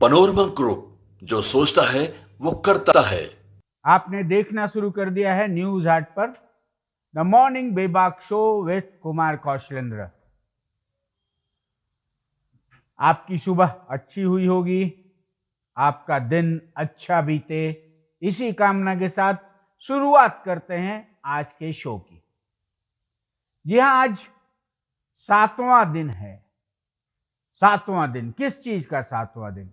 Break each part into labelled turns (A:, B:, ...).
A: Panorama group, जो सोचता है वो करता है।
B: आपने देखना शुरू कर दिया है न्यूज हाट पर द मॉर्निंग बेबाक शो विथ कुमार कौशलेंद्र। आपकी सुबह अच्छी हुई होगी, आपका दिन अच्छा बीते, इसी कामना के साथ शुरुआत करते हैं आज के शो की। जी हां, आज 7वां दिन है। 7वां दिन किस चीज का 7वां दिन?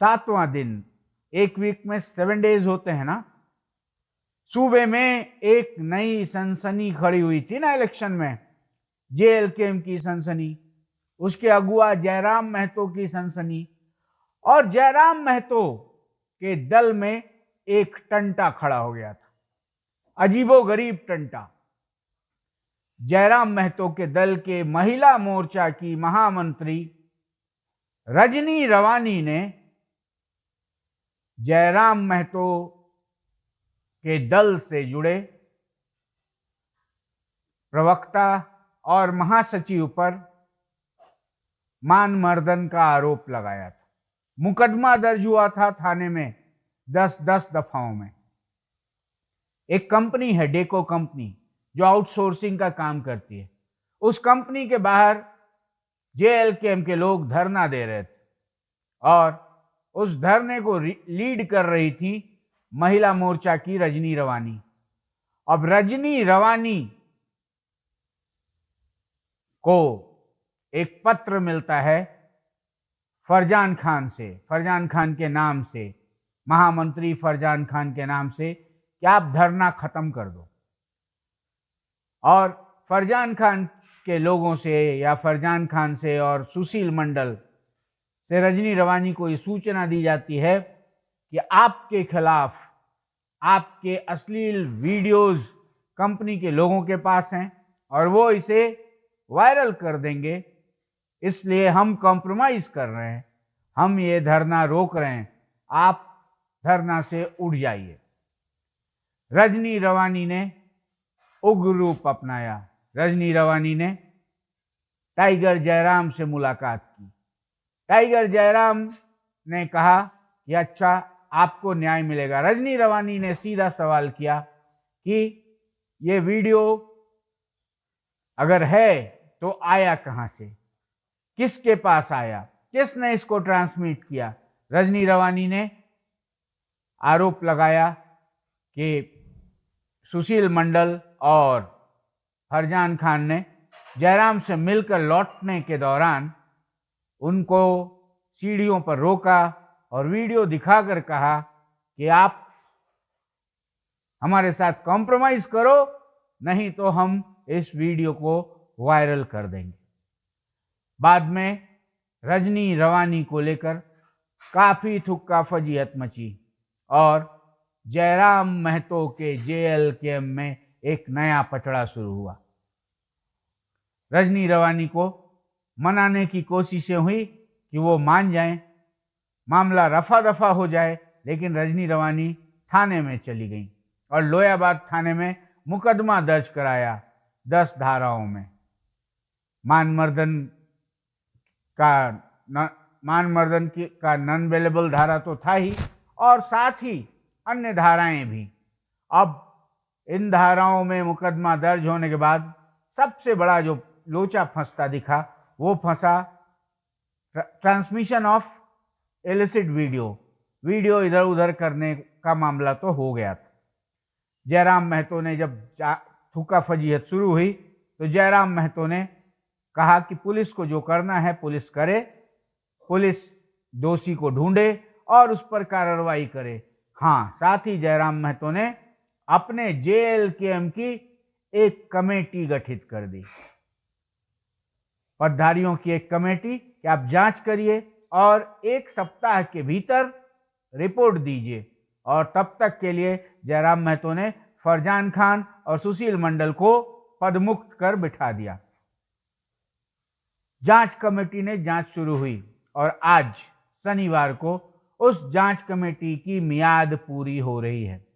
B: 7वां दिन, एक वीक में 7 डेज होते हैं ना। सूबे में एक नई सनसनी खड़ी हुई थी ना इलेक्शन में, जेएलकेएम की सनसनी, उसके अगुआ जयराम महतो की सनसनी, और जयराम महतो के दल में एक टंटा खड़ा हो गया था, अजीबोगरीब टंटा। जयराम महतो के दल के महिला मोर्चा की महामंत्री रजनी रवानी ने जयराम महतो के दल से जुड़े प्रवक्ता और महासचिव पर मानमर्दन का आरोप लगाया था। मुकदमा दर्ज हुआ था थाने में 10-10 दफाओं में। एक कंपनी है डेको कंपनी, जो आउटसोर्सिंग का काम करती है। उस कंपनी के बाहर जेएलकेएम के लोग धरना दे रहे थे और उस धरने को लीड कर रही थी महिला मोर्चा की रजनी रवानी। अब रजनी रवानी को एक पत्र मिलता है फरजान खान से, फरजान खान के नाम से, महामंत्री फरजान खान के नाम से, कि आप धरना खत्म कर दो। और फरजान खान के लोगों से या फरजान खान से और सुशील मंडल से रजनी रवानी को ये सूचना दी जाती है कि आपके खिलाफ आपके अश्लील वीडियोस कंपनी के लोगों के पास हैं और वो इसे वायरल कर देंगे, इसलिए हम कॉम्प्रोमाइज कर रहे हैं, हम ये धरना रोक रहे हैं, आप धरना से उठ जाइए। रजनी रवानी ने उग्र रूप अपनाया। रजनी रवानी ने टाइगर जयराम से मुलाकात की। टाइगर जयराम ने कहा कि अच्छा, आपको न्याय मिलेगा। रजनी रवानी ने सीधा सवाल किया कि ये वीडियो अगर है तो आया कहां से, किसके पास आया, किसने इसको ट्रांसमिट किया? रजनी रवानी ने आरोप लगाया कि सुशील मंडल और फरजान खान ने जयराम से मिलकर लौटने के दौरान उनको सीढ़ियों पर रोका और वीडियो दिखाकर कहा कि आप हमारे साथ कॉम्प्रोमाइज करो, नहीं तो हम इस वीडियो को वायरल कर देंगे। बाद में रजनी रवानी को लेकर काफी थुक्का फजीहत मची और जयराम महतो के जेएलकेएम में एक नया पचड़ा शुरू हुआ। रजनी रवानी को मनाने की कोशिशें हुई कि वो मान जाएं, मामला रफा दफा हो जाए, लेकिन रजनी रवानी थाने में चली गई और लोयाबाद थाने में मुकदमा दर्ज कराया 10 धाराओं में। मानमर्दन का नॉन अवेलेबल धारा तो था ही, और साथ ही अन्य धाराएं भी। अब इन धाराओं में मुकदमा दर्ज होने के बाद सबसे बड़ा जो लोचा फंसता दिखा, वो फंसा ट्रांसमिशन ऑफ इलिसिट वीडियो इधर उधर करने का मामला तो हो गया था। जयराम महतो ने जब थुक्का फजीहत शुरू हुई तो जयराम महतो ने कहा कि पुलिस को जो करना है पुलिस करे, पुलिस दोषी को ढूंढे और उस पर कार्रवाई करे। हाँ, साथ ही जयराम महतो ने अपने जेएलकेएम की एक कमेटी गठित कर दी, पदधारियों की एक कमेटी, कि आप जांच करिए और 1 सप्ताह के भीतर रिपोर्ट दीजिए। और तब तक के लिए जयराम महतो ने फरजान खान और सुशील मंडल को पदमुक्त कर बिठा दिया। जांच कमेटी ने जांच शुरू हुई और आज शनिवार को उस जांच कमेटी की मियाद पूरी हो रही है।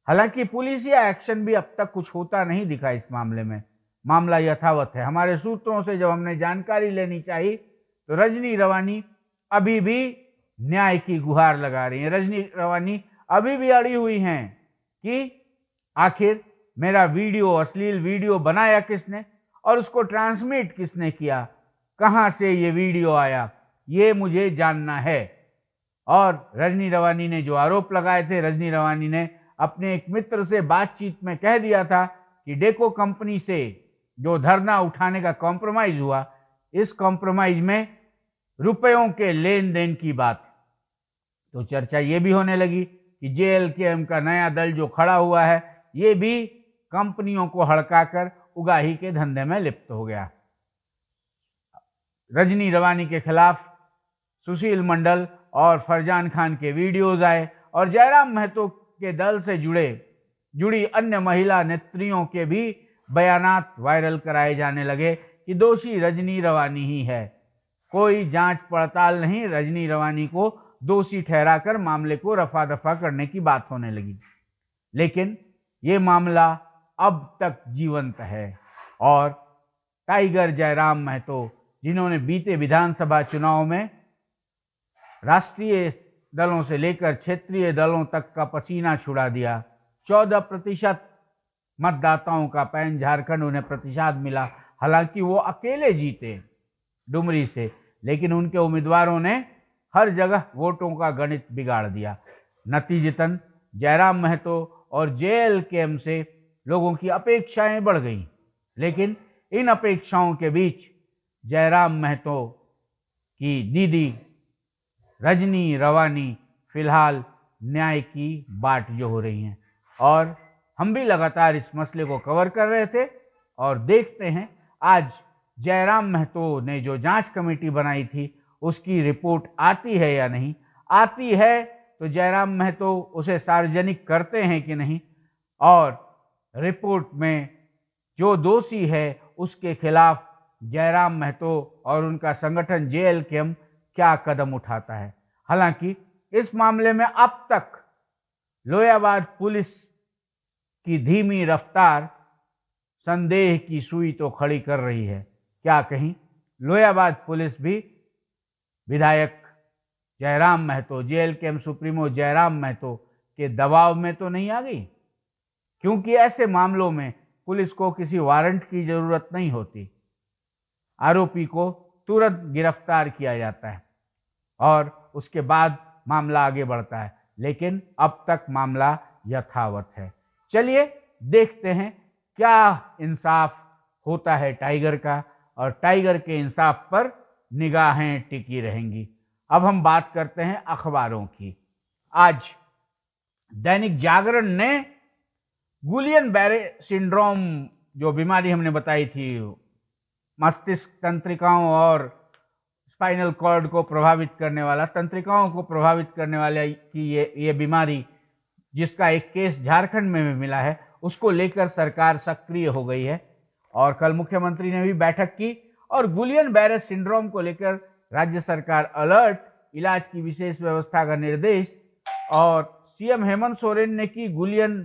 B: हालांकि पुलिसिया एक्शन भी अब तक कुछ होता नहीं दिखा इस मामले में। मामला यथावत है। हमारे सूत्रों से जब हमने जानकारी लेनी चाहिए तो रजनी रवानी अभी भी न्याय की गुहार लगा रही हैं। रजनी रवानी अभी भी अड़ी हुई हैं कि आखिर मेरा वीडियो, अश्लील वीडियो बनाया किसने और उसको ट्रांसमिट किसने किया, कहां से ये वीडियो आया, ये मुझे जानना है। और रजनी रवानी ने जो आरोप लगाए थे, रजनी रवानी ने अपने एक मित्र से बातचीत में कह दिया था कि डेको कंपनी से जो धरना उठाने का कॉम्प्रोमाइज हुआ, इस कॉम्प्रोमाइज में रुपयों के लेन देन की बात। तो चर्चा ये भी होने लगी कि जेएलकेएम का नया दल जो खड़ा हुआ है, ये भी कंपनियों को हड़काकर उगाही के धंधे में लिप्त हो गया। रजनी रवानी के खिलाफ सुशील मंडल और फरजान खान के वीडियोज आए और जयराम महतो के दल से जुड़ी अन्य महिला नेत्रियों के भी बयानात वायरल कराए जाने लगे कि दोषी रजनी रवानी ही है। कोई जांच पड़ताल नहीं, रजनी रवानी को दोषी ठहराकर मामले को रफा दफा करने की बात होने लगी। लेकिन ये मामला अब तक जीवंत है और टाइगर जयराम महतो, जिन्होंने बीते विधानसभा चुनाव में राष्ट्रीय दलों से लेकर क्षेत्रीय दलों तक का पसीना छुड़ा दिया, 14% मतदाताओं का पैन झारखंड उन्हें प्रतिशत मिला। हालांकि वो अकेले जीते डुमरी से, लेकिन उनके उम्मीदवारों ने हर जगह वोटों का गणित बिगाड़ दिया। नतीजतन जयराम महतो और जेएलकेएम से लोगों की अपेक्षाएं बढ़ गईं, लेकिन इन अपेक्षाओं के बीच जयराम महतो की दीदी रजनी रवानी फिलहाल न्याय की बाट जो हो रही हैं। और हम भी लगातार इस मसले को कवर कर रहे थे और देखते हैं आज जयराम महतो ने जो जांच कमेटी बनाई थी उसकी रिपोर्ट आती है या नहीं। आती है तो जयराम महतो उसे सार्वजनिक करते हैं कि नहीं, और रिपोर्ट में जो दोषी है उसके खिलाफ जयराम महतो और उनका संगठन जेएलकेएम क्या कदम उठाता है। हालांकि इस मामले में अब तक लोहियाबाद पुलिस की धीमी रफ्तार संदेह की सुई तो खड़ी कर रही है। क्या कहीं लोहियाबाद पुलिस भी विधायक जयराम महतो, जेएलकेएम सुप्रीमो जयराम महतो के दबाव में तो नहीं आ गई? क्योंकि ऐसे मामलों में पुलिस को किसी वारंट की जरूरत नहीं होती, आरोपी को तुरंत गिरफ्तार किया जाता है और उसके बाद मामला आगे बढ़ता है। लेकिन अब तक मामला यथावत है। चलिए देखते हैं क्या इंसाफ होता है टाइगर का, और टाइगर के इंसाफ पर निगाहें टिकी रहेंगी। अब हम बात करते हैं अखबारों की। आज दैनिक जागरण ने गुलियन बैरे सिंड्रोम, जो बीमारी हमने बताई थी, मस्तिष्क तंत्रिकाओं और स्पाइनल कॉर्ड को प्रभावित करने वाला, तंत्रिकाओं को प्रभावित करने वाले की ये बीमारी, जिसका एक केस झारखंड में भी मिला है, उसको लेकर सरकार सक्रिय हो गई है। और कल मुख्यमंत्री ने भी बैठक की और गुलियन बैरे सिंड्रोम को लेकर राज्य सरकार अलर्ट, इलाज की विशेष व्यवस्था का निर्देश, और सीएम हेमंत सोरेन ने की गुलियन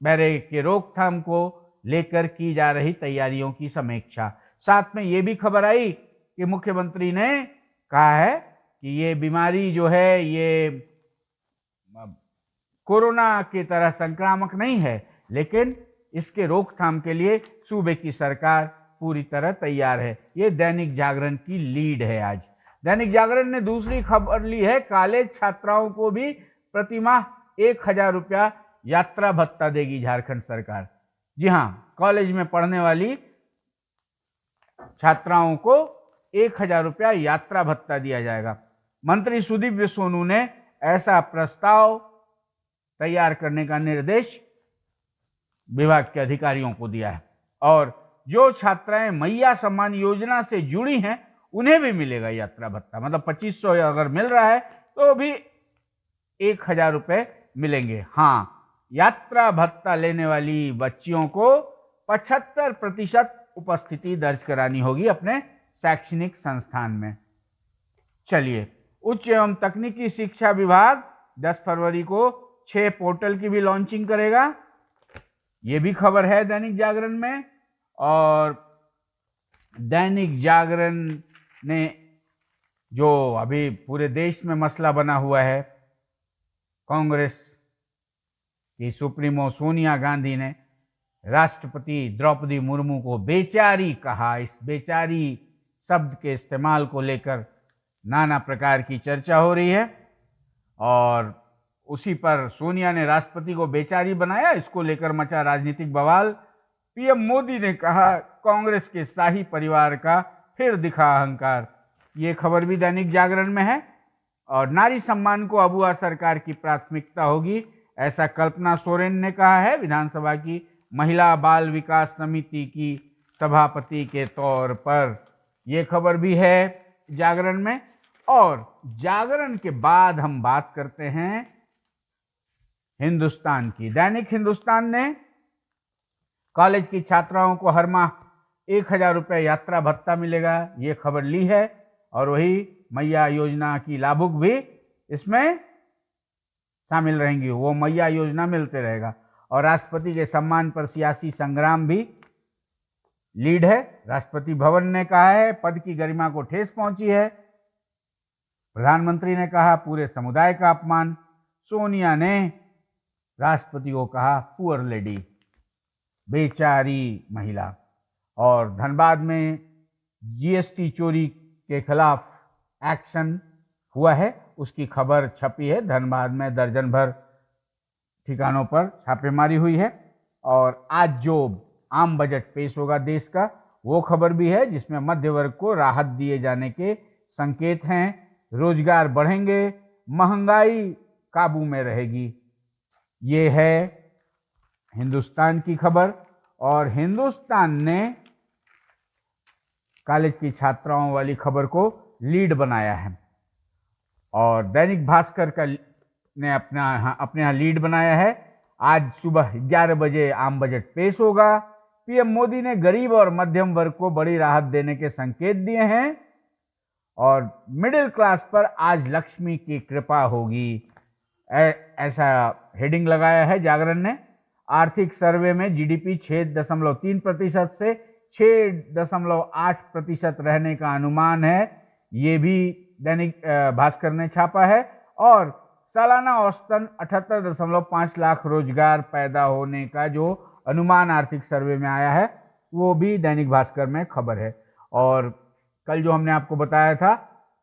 B: बैरे के रोकथाम को लेकर की जा रही तैयारियों की समीक्षा। साथ में ये भी खबर आई कि मुख्यमंत्री ने कहा है कि ये बीमारी जो है ये कोरोना की तरह संक्रामक नहीं है, लेकिन इसके रोकथाम के लिए सूबे की सरकार पूरी तरह तैयार है। ये दैनिक जागरण की लीड है। आज दैनिक जागरण ने दूसरी खबर ली है, कॉलेज छात्राओं को भी प्रतिमाह 1000 रुपया यात्रा भत्ता देगी झारखंड सरकार। जी हाँ, कॉलेज में पढ़ने वाली छात्राओं को 1000 रुपया यात्रा भत्ता दिया जाएगा। मंत्री सुदीप सोनू ने ऐसा प्रस्ताव तैयार करने का निर्देश विभाग के अधिकारियों को दिया है। और जो छात्राएं मैया सम्मान योजना से जुड़ी हैं उन्हें भी मिलेगा यात्रा भत्ता। मतलब 2500 अगर मिल रहा है तो भी 1000 रुपये मिलेंगे। हाँ, यात्रा भत्ता लेने वाली बच्चियों को 75% उपस्थिति दर्ज करानी होगी अपने शैक्षणिक संस्थान में। चलिए, उच्च एवं तकनीकी शिक्षा विभाग 10 फरवरी को 6 पोर्टल की भी लॉन्चिंग करेगा। ये भी खबर है दैनिक जागरण में। और दैनिक जागरण ने जो अभी पूरे देश में मसला बना हुआ है, कांग्रेस की सुप्रीमो सोनिया गांधी ने राष्ट्रपति द्रौपदी मुर्मू को बेचारी कहा। इस बेचारी शब्द के इस्तेमाल को लेकर नाना प्रकार की चर्चा हो रही है और उसी पर सोनिया ने राष्ट्रपति को बेचारी बनाया। इसको लेकर मचा राजनीतिक बवाल। पीएम मोदी ने कहा कांग्रेस के शाही परिवार का फिर दिखा अहंकार। ये खबर भी दैनिक जागरण में है। और नारी सम्मान को अबुआ सरकार की प्राथमिकता होगी, ऐसा कल्पना सोरेन ने कहा है, विधानसभा की महिला बाल विकास समिति की सभापति के तौर पर। यह खबर भी है जागरण में। और जागरण के बाद हम बात करते हैं हिंदुस्तान की। दैनिक हिंदुस्तान ने कॉलेज की छात्राओं को हर माह 1000 रुपये यात्रा भत्ता मिलेगा, ये खबर ली है। और वही मैया योजना की लाभुक भी इसमें शामिल रहेंगी, वो मैया योजना मिलते रहेगा। और राष्ट्रपति के सम्मान पर सियासी संग्राम भी लीड है। राष्ट्रपति भवन ने कहा है पद की गरिमा को ठेस पहुंची है। प्रधानमंत्री ने कहा पूरे समुदाय का अपमान। सोनिया ने राष्ट्रपति को कहा पुअर लेडी, बेचारी महिला। और धनबाद में जीएसटी चोरी के खिलाफ एक्शन हुआ है, उसकी खबर छपी है। धनबाद में दर्जन भर ठिकानों पर छापेमारी हुई है। और आज जो आम बजट पेश होगा देश का, वो खबर भी है जिसमें मध्य वर्ग को राहत दिए जाने के संकेत हैं। रोजगार बढ़ेंगे, महंगाई काबू में रहेगी। ये है हिंदुस्तान की खबर। और हिंदुस्तान ने कॉलेज की छात्राओं वाली खबर को लीड बनाया है। और दैनिक भास्कर का ने अपने यहाँ लीड बनाया है। आज सुबह 11 बजे आम बजट पेश होगा। पीएम मोदी ने गरीब और मध्यम वर्ग को बड़ी राहत देने के संकेत दिए हैं। और मिडिल क्लास पर आज लक्ष्मी की कृपा होगी, ऐसा हेडिंग लगाया है जागरण ने। आर्थिक सर्वे में जीडीपी 6.3% से 6.8% रहने का अनुमान है, ये भी दैनिक भास्कर ने छापा है। और सालाना औसतन 78.5 लाख रोजगार पैदा होने का जो अनुमान आर्थिक सर्वे में आया है, वो भी दैनिक भास्कर में खबर है। और कल जो हमने आपको बताया था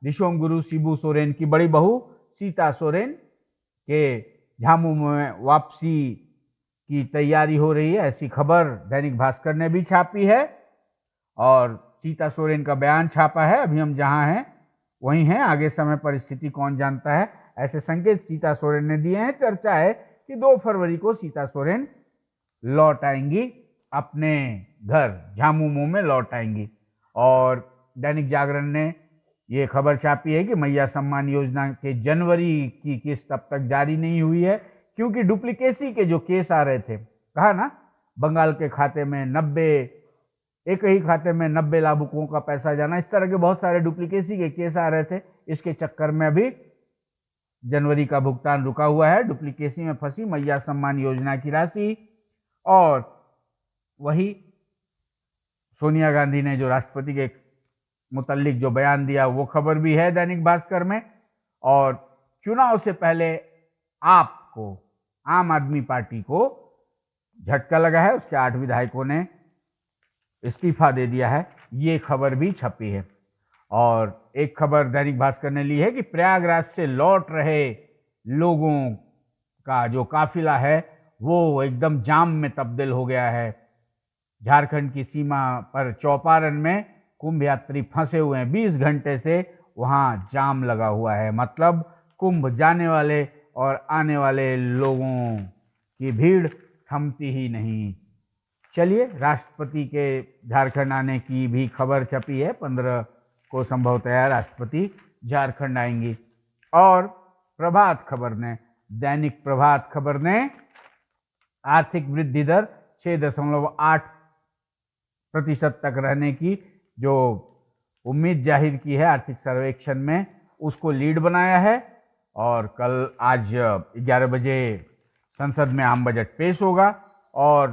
B: रिशोम गुरु शिबू सोरेन की बड़ी बहू सीता सोरेन के झामू में वापसी की तैयारी हो रही है, ऐसी खबर दैनिक भास्कर ने भी छापी है। और सीता सोरेन का बयान छापा है, अभी हम जहां हैं वहीं हैं, आगे समय परिस्थिति कौन जानता है, ऐसे संकेत सीता सोरेन ने दिए हैं। चर्चा है कि 2 फरवरी को सीता सोरेन लौट आएंगी अपने घर, झामुमो में लौट आएंगी। और दैनिक जागरण ने ये खबर छापी है कि मैया सम्मान योजना के जनवरी की किस्त अब तक जारी नहीं हुई है, क्योंकि डुप्लीकेसी के जो केस आ रहे थे, कहा ना बंगाल के खाते में 90, एक ही खाते में 90 लाभुकों का पैसा जाना, इस तरह के बहुत सारे डुप्लीकेसी के केस आ रहे थे। इसके चक्कर में अभी जनवरी का भुगतान रुका हुआ है। डुप्लीकेसी में फंसी मैया सम्मान योजना की राशि। और वही सोनिया गांधी ने जो राष्ट्रपति के मुतल्लिक जो बयान दिया, वो खबर भी है दैनिक भास्कर में। और चुनाव से पहले आपको, आम आदमी पार्टी को झटका लगा है, उसके 8 विधायकों ने इस्तीफा दे दिया है, ये खबर भी छपी है। और एक खबर दैनिक भास्कर ने ली है कि प्रयागराज से लौट रहे लोगों का जो काफिला है वो एकदम जाम में तब्दील हो गया है। झारखंड की सीमा पर चौपारण में कुंभ यात्री फंसे हुए हैं, 20 घंटे से वहां जाम लगा हुआ है। मतलब कुंभ जाने वाले और आने वाले लोगों की भीड़ थमती ही नहीं। चलिए, राष्ट्रपति के झारखंड आने की भी खबर छपी है, 15 को संभवतः राष्ट्रपति झारखंड आएंगी। और प्रभात खबर ने, दैनिक प्रभात खबर ने आर्थिक वृद्धि दर 6.8% तक रहने की जो उम्मीद जाहिर की है आर्थिक सर्वेक्षण में, उसको लीड बनाया है। और कल आज 11 बजे संसद में आम बजट पेश होगा। और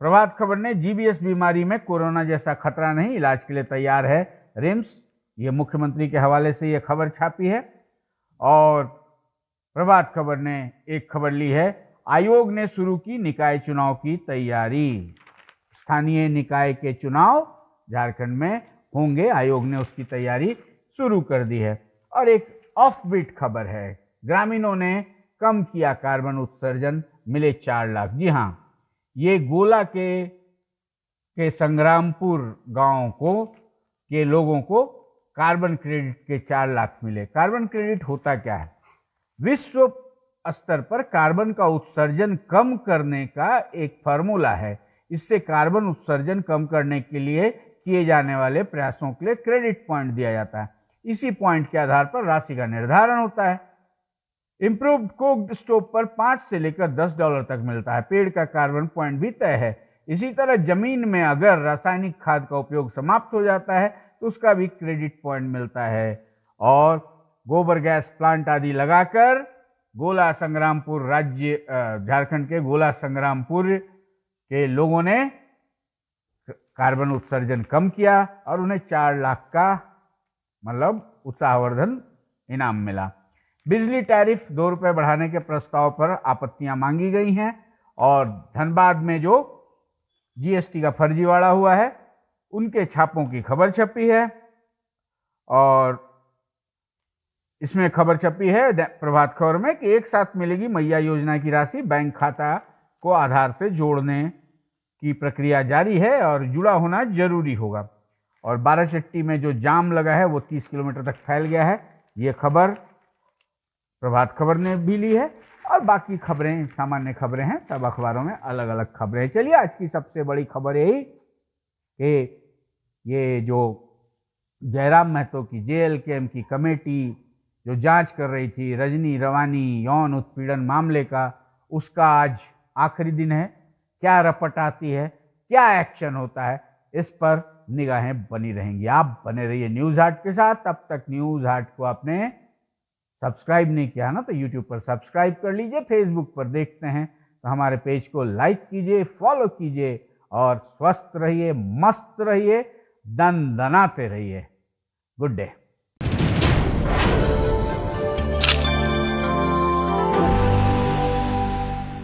B: प्रभात खबर ने जीबीएस बीमारी में कोरोना जैसा खतरा नहीं, इलाज के लिए तैयार है रिम्स। ये मुख्यमंत्री के हवाले से ये खबर छापी है। और प्रभात खबर ने एक खबर ली है, आयोग ने शुरू की निकाय चुनाव की तैयारी। स्थानीय निकाय के चुनाव झारखंड में होंगे, आयोग ने उसकी तैयारी शुरू कर दी है। और एक ऑफबीट खबर है, ग्रामीणों ने कम किया कार्बन उत्सर्जन, मिले 4 लाख। जी हाँ, ये गोला के संग्रामपुर गांव के लोगों को कार्बन क्रेडिट के 4 लाख मिले। कार्बन क्रेडिट होता क्या है? विश्व स्तर पर कार्बन का उत्सर्जन कम करने का एक फार्मूला है। इससे कार्बन उत्सर्जन कम करने के लिए किए जाने वाले प्रयासों के लिए क्रेडिट पॉइंट दिया जाता है। इसी पॉइंट के आधार पर राशि का निर्धारण होता है। इंप्रूव्ड कोक्ड स्टोव पर 5 से लेकर $10 तक मिलता है। पेड़ का कार्बन पॉइंट भी तय है। इसी तरह जमीन में अगर रासायनिक खाद का उपयोग समाप्त हो जाता है तो उसका भी क्रेडिट पॉइंट मिलता है। और गोबर गैस प्लांट आदि लगाकर गोला संग्रामपुर राज्य झारखंड के गोला संग्रामपुर के लोगों ने कार्बन उत्सर्जन कम किया और उन्हें 4 लाख का मतलब उत्साहवर्धन इनाम मिला। बिजली टैरिफ 2 रुपये बढ़ाने के प्रस्ताव पर आपत्तियां मांगी गई हैं। और धनबाद में जो जीएसटी का फर्जीवाड़ा हुआ है उनके छापों की खबर छपी है। और इसमें खबर छपी है प्रभात खबर में कि एक साथ मिलेगी मैया योजना की राशि, बैंक खाता को आधार से जोड़ने की प्रक्रिया जारी है और जुड़ा होना जरूरी होगा। और बाराचट्टी में जो जाम लगा है वो 30 किलोमीटर तक फैल गया है। ये खबर प्रभात खबर ने भी ली है। और बाकी खबरें सामान्य खबरें हैं, सब अखबारों में अलग अलग खबरें हैं। चलिए आज की सबसे बड़ी खबर यही कि ये जो जयराम महतो की JLKM की कमेटी जो जांच कर रही थी रजनी रवानी यौन उत्पीड़न मामले का, उसका आज आखिरी दिन है। क्या रपट आती है, क्या एक्शन होता है, इस पर निगाहें बनी रहेंगी। आप बने रहिए न्यूज़ हाट के साथ। तब तक न्यूज़ हाट को आपने सब्सक्राइब नहीं किया ना तो YouTube पर सब्सक्राइब कर लीजिए। फेसबुक पर देखते हैं तो हमारे पेज को लाइक कीजिए, फॉलो कीजिए और स्वस्थ रहिए, मस्त रहिए, दन दनाते रहिए। Good day.